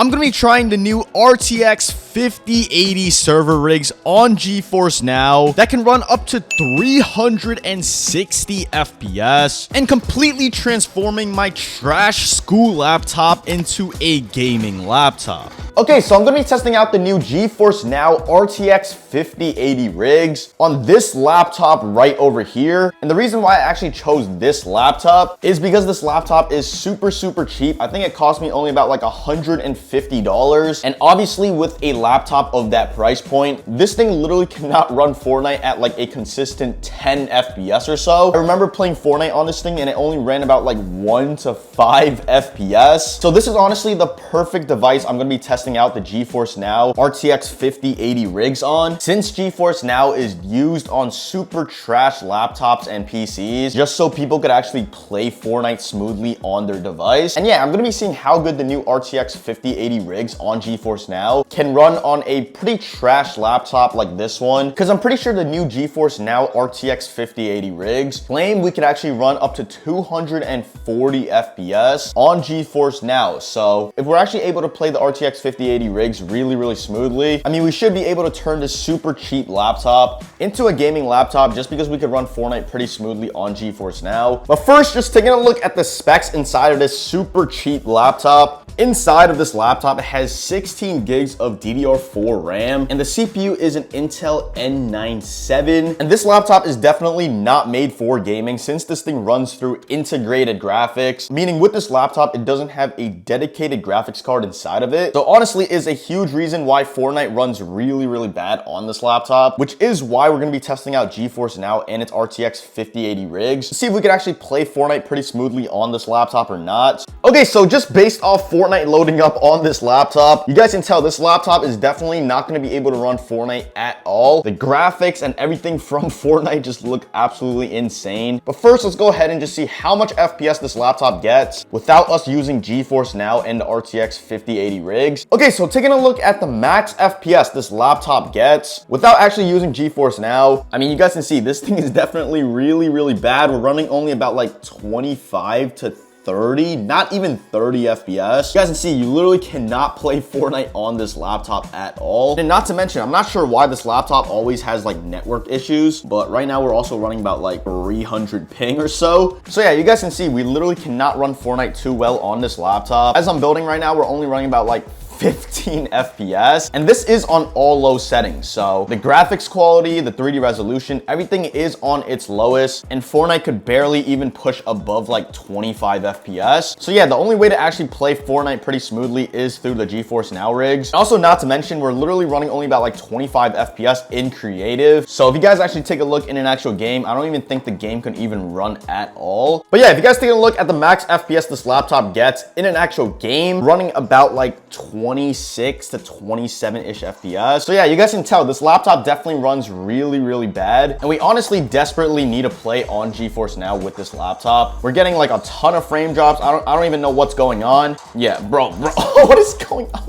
I'm going to be trying the new RTX 5080 server rigs on GeForce Now that can run up to 360 FPS and completely transforming my trash school laptop into a gaming laptop. Okay, so I'm going to be testing out the new GeForce Now RTX 5080 rigs on this laptop right over here. And the reason why I actually chose this laptop is because this laptop is super cheap. I think it cost me only about like $150. And obviously with a laptop of that price point, this thing literally cannot run Fortnite at like a consistent 10 FPS or so. I remember playing Fortnite on this thing and it only ran about like 1 to 5 FPS. So this is honestly the perfect device I'm going to be testing out the GeForce Now RTX 5080 rigs on. Since GeForce Now is used on super trash laptops and PCs just so people could actually play Fortnite smoothly on their device. And yeah, I'm gonna be seeing how good the new RTX 5080 rigs on GeForce Now can run on a pretty trash laptop like this one, because I'm pretty sure the new GeForce Now RTX 5080 rigs claim we could actually run up to 240 FPS on GeForce Now. So if we're actually able to play the RTX 5080 rigs really smoothly, I mean, we should be able to turn this super cheap laptop into a gaming laptop just because we could run Fortnite pretty smoothly on GeForce Now. But first, just taking a look at the specs inside of this super cheap laptop. Inside of this laptop, it has 16 gigs of DDR4 RAM, and the CPU is an Intel N97. And this laptop is definitely not made for gaming since this thing runs through integrated graphics, meaning with this laptop, it doesn't have a dedicated graphics card inside of it. So honestly, is a huge reason why Fortnite runs really bad on this laptop, which is why we're gonna be testing out GeForce Now and its RTX 5080 rigs to see if we could actually play Fortnite pretty smoothly on this laptop or not. Okay, so just based off Fortnite loading up on this laptop, you guys can tell this laptop is definitely not going to be able to run Fortnite at all. The graphics and everything from Fortnite just look absolutely insane. But first, let's go ahead and just see how much FPS this laptop gets without us using GeForce Now and the RTX 5080 rigs. Okay, so taking a look at the max FPS this laptop gets without actually using GeForce Now, I mean, you guys can see this thing is definitely really bad. We're running only about like 25 to 30, not even 30 FPS. You guys can see you literally cannot play Fortnite on this laptop at all. And not to mention, I'm not sure why this laptop always has like network issues, but right now we're also running about like 300 ping or so. So yeah, you guys can see we literally cannot run Fortnite too well on this laptop. As I'm building right now, we're only running about like 15 FPS, and this is on all low settings. So the graphics quality, the 3D resolution, everything is on its lowest, and Fortnite could barely even push above like 25 FPS. So yeah, the only way to actually play Fortnite pretty smoothly is through the GeForce Now rigs. Also, not to mention, we're literally running only about like 25 FPS in creative. So if you guys actually take a look in an actual game, I don't even think the game can even run at all. But yeah, if you guys take a look at the max FPS this laptop gets in an actual game, running about like 26 to 27-ish FPS. So yeah, you guys can tell this laptop definitely runs really bad. And we honestly desperately need to play on GeForce Now with this laptop. We're getting like a ton of frame drops. I don't even know what's going on. Yeah, bro, what is going on?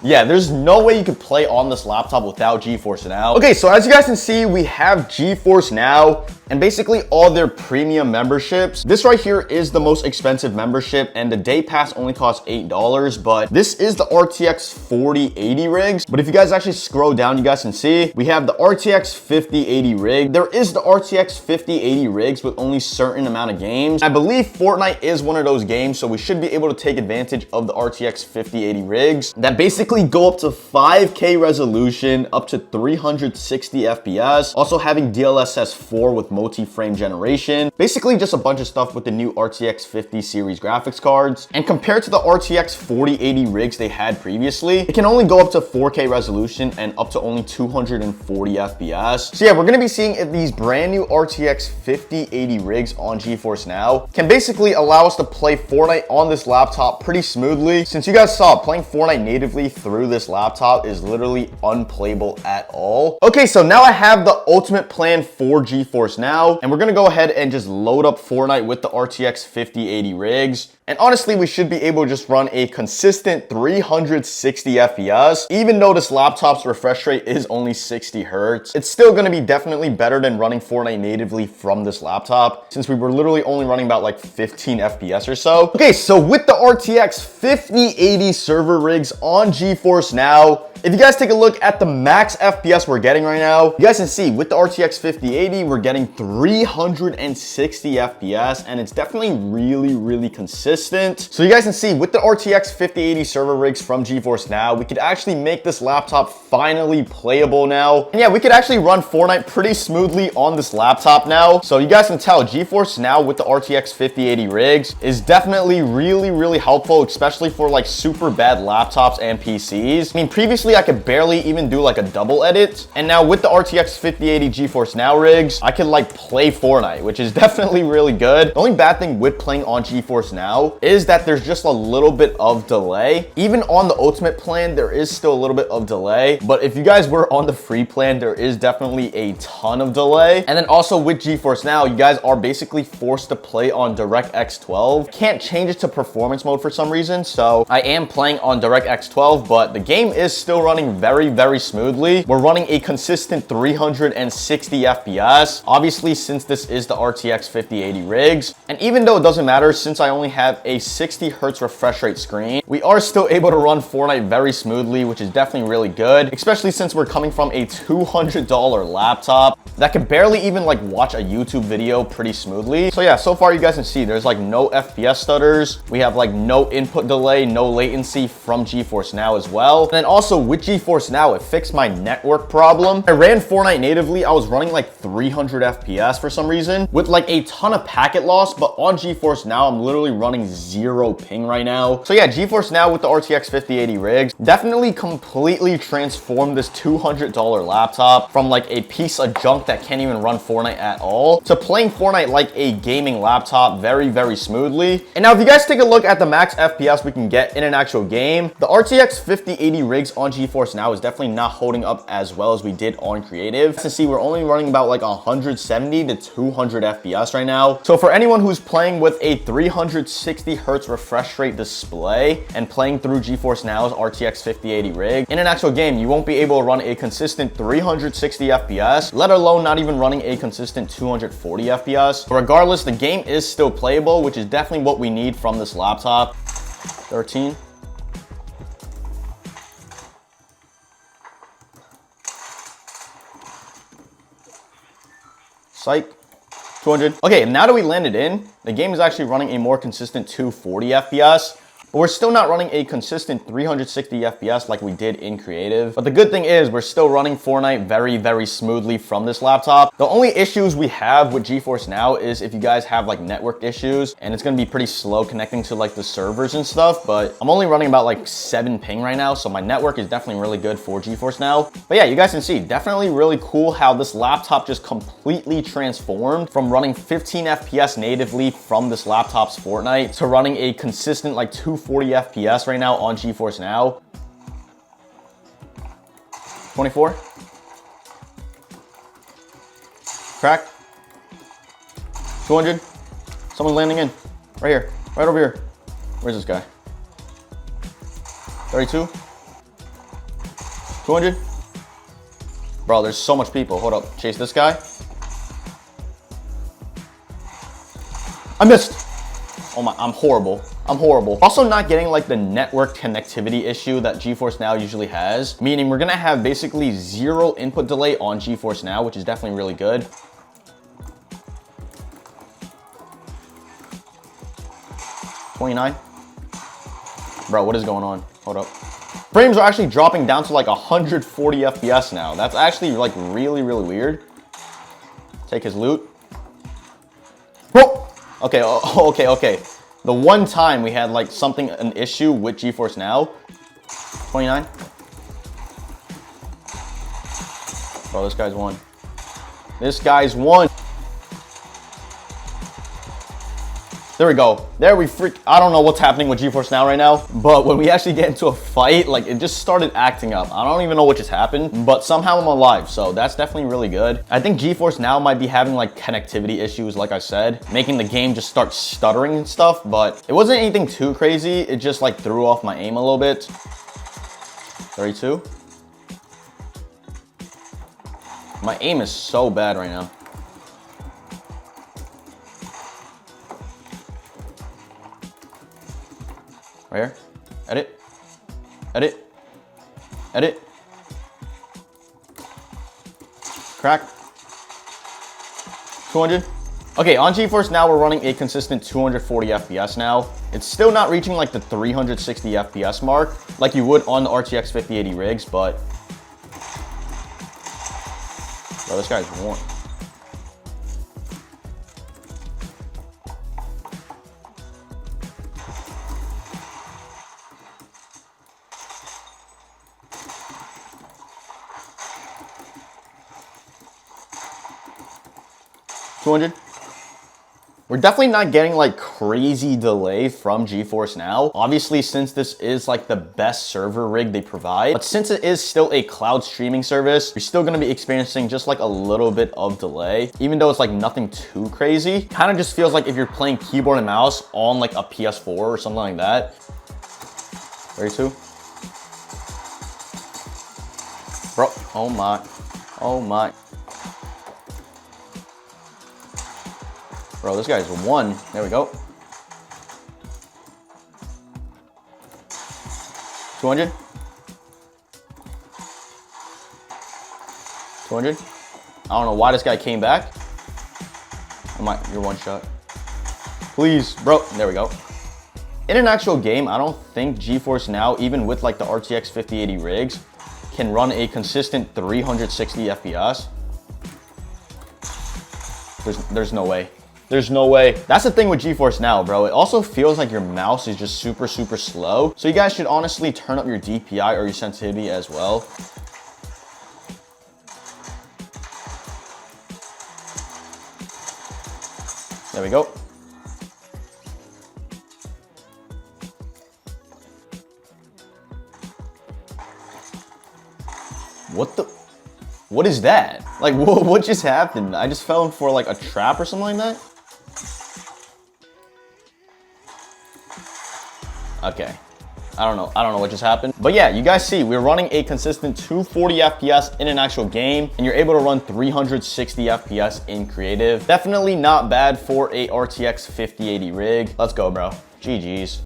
Yeah, there's no way you could play on this laptop without GeForce Now. Okay, so as you guys can see, we have GeForce Now and basically all their premium memberships. This right here is the most expensive membership, and the day pass only costs $8, but this is the RTX 4080 rigs. But if you guys actually scroll down, you guys can see we have the RTX 5080 rig. There is the RTX 5080 rigs with only certain amount of games. I believe Fortnite is one of those games, so we should be able to take advantage of the RTX 5080 rigs that basically go up to 5K resolution, up to 360 FPS, also having DLSS 4 with multi-frame generation. Basically just a bunch of stuff with the new RTX 50 series graphics cards. And compared to the RTX 4080 rigs they had previously, it can only go up to 4K resolution and up to only 240 FPS. So yeah, we're gonna be seeing if these brand new RTX 5080 rigs on GeForce Now can basically allow us to play Fortnite on this laptop pretty smoothly. Since you guys saw, playing Fortnite natively through this laptop is literally unplayable at all. Okay, so now I have the ultimate plan for GeForce Now, and we're gonna go ahead and just load up Fortnite with the RTX 5080 rigs. And honestly, we should be able to just run a consistent 360 FPS. Even though this laptop's refresh rate is only 60 Hertz, it's still gonna be definitely better than running Fortnite natively from this laptop, since we were literally only running about like 15 FPS or so. Okay, so with the RTX 5080 server rigs on GeForce Now, if you guys take a look at the max FPS we're getting right now, you guys can see with the RTX 5080, we're getting 360 FPS, and it's definitely really consistent. So you guys can see with the RTX 5080 server rigs from GeForce Now, we could actually make this laptop finally playable now. And yeah, we could actually run Fortnite pretty smoothly on this laptop now. So you guys can tell GeForce Now with the RTX 5080 rigs is definitely really helpful, especially for like super bad laptops and PCs. I mean, previously I could barely even do like a double edit, and now with the RTX 5080 GeForce Now rigs, I could like play Fortnite, which is definitely really good. The only bad thing with playing on GeForce Now is that there's just a little bit of delay. Even on the ultimate plan, there is still a little bit of delay, but if you guys were on the free plan, there is definitely a ton of delay. And then also with GeForce Now, you guys are basically forced to play on DirectX 12. Can't change it to performance mode for some reason, so I am playing on DirectX 12, but the game is still running very smoothly. We're running a consistent 360 FPS, obviously since this is the RTX 5080 rigs. And even though it doesn't matter, since I only have a 60 Hertz refresh rate screen, we are still able to run Fortnite very smoothly, which is definitely really good, especially since we're coming from a $200 laptop that could barely even like watch a YouTube video pretty smoothly. So yeah, so far you guys can see there's like no FPS stutters. We have like no input delay, no latency from GeForce Now as well. And then also with GeForce Now, it fixed my network problem. I ran Fortnite natively. I was running like 300 FPS for some reason with like a ton of packet loss, but on GeForce Now, I'm literally running 0 ping right now. So yeah, GeForce Now with the RTX 5080 rigs definitely completely transformed this $200 laptop from like a piece of junk that can't even run Fortnite at all to playing Fortnite like a gaming laptop very smoothly. And now if you guys take a look at the max FPS we can get in an actual game, the RTX 5080 rigs on GeForce Now is definitely not holding up as well as we did on creative. To see, we're only running about like 170 to 200 FPS right now. So for anyone who's playing with a 360 Hertz refresh rate display and playing through GeForce Now's RTX 5080 rig, in an actual game, you won't be able to run a consistent 360 FPS, let alone not even running a consistent 240 FPS. But regardless, the game is still playable, which is definitely what we need from this laptop. 13. Psych. 200. Okay, now that we landed in, the game is actually running a more consistent 240 FPS. But we're still not running a consistent 360 FPS like we did in creative. But the good thing is we're still running Fortnite very smoothly from this laptop. The only issues we have with GeForce Now is if you guys have like network issues, and it's gonna be pretty slow connecting to like the servers and stuff, but I'm only running about like 7 ping right now, so my network is definitely really good for GeForce Now. But yeah, you guys can see, definitely really cool how this laptop just completely transformed from running 15 FPS natively from this laptop's Fortnite to running a consistent like 240 FPS right now on GeForce Now. 24. Crack. 200. Someone's landing in. Right here. Right over here. Where's this guy? 32. 200. Bro, there's so much people. Hold up. Chase this guy. I missed. Oh my, I'm horrible. I'm horrible. Also not getting like the network connectivity issue that GeForce Now usually has, meaning we're gonna have basically 0 input delay on GeForce Now, which is definitely really good. $29. Bro, what is going on? Hold up. Frames are actually dropping down to like 140 FPS now. That's actually like really weird. Take his loot. Bro! Okay, okay. The one time we had like an issue with GeForce Now. 29. Bro, this guy's won. This guy's won. There we go. There we freak. I don't know what's happening with GeForce Now right now, but when we actually get into a fight, like it just started acting up. I don't even know what just happened, but somehow I'm alive. So that's definitely really good. I think GeForce Now might be having like connectivity issues, like I said, making the game just start stuttering and stuff, but it wasn't anything too crazy. It just like threw off my aim a little bit. 32. My aim is so bad right now. Right here. Edit. Edit. Edit. Crack. 200. Okay, on GeForce Now, we're running a consistent 240 FPS now. It's still not reaching like the 360 FPS mark like you would on the RTX 5080 rigs, but bro, this guy's warm. We're definitely not getting like crazy delay from GeForce Now. Obviously, since this is like the best server rig they provide, but since it is still a cloud streaming service, you're still gonna be experiencing just like a little bit of delay, even though it's like nothing too crazy. Kind of just feels like if you're playing keyboard and mouse on like a PS4 or something like that. 32. Bro, oh my, oh my. Bro, this guy's one. There we go. 200. 200. I don't know why this guy came back. You're one shot. Please, bro. There we go. In an actual game, I don't think GeForce Now, even with like the RTX 5080 rigs, can run a consistent 360 FPS. There's no way. There's no way. That's the thing with GeForce Now, bro. It also feels like your mouse is just super, super slow. So you guys should honestly turn up your DPI or your sensitivity as well. There we go. What is that? Like, what just happened? I just fell in for like a trap or something like that? Okay, I don't know what just happened. But yeah, you guys see, we're running a consistent 240 FPS in an actual game, and you're able to run 360 FPS in creative. Definitely not bad for a RTX 5080 rig. Let's go, bro. GG's.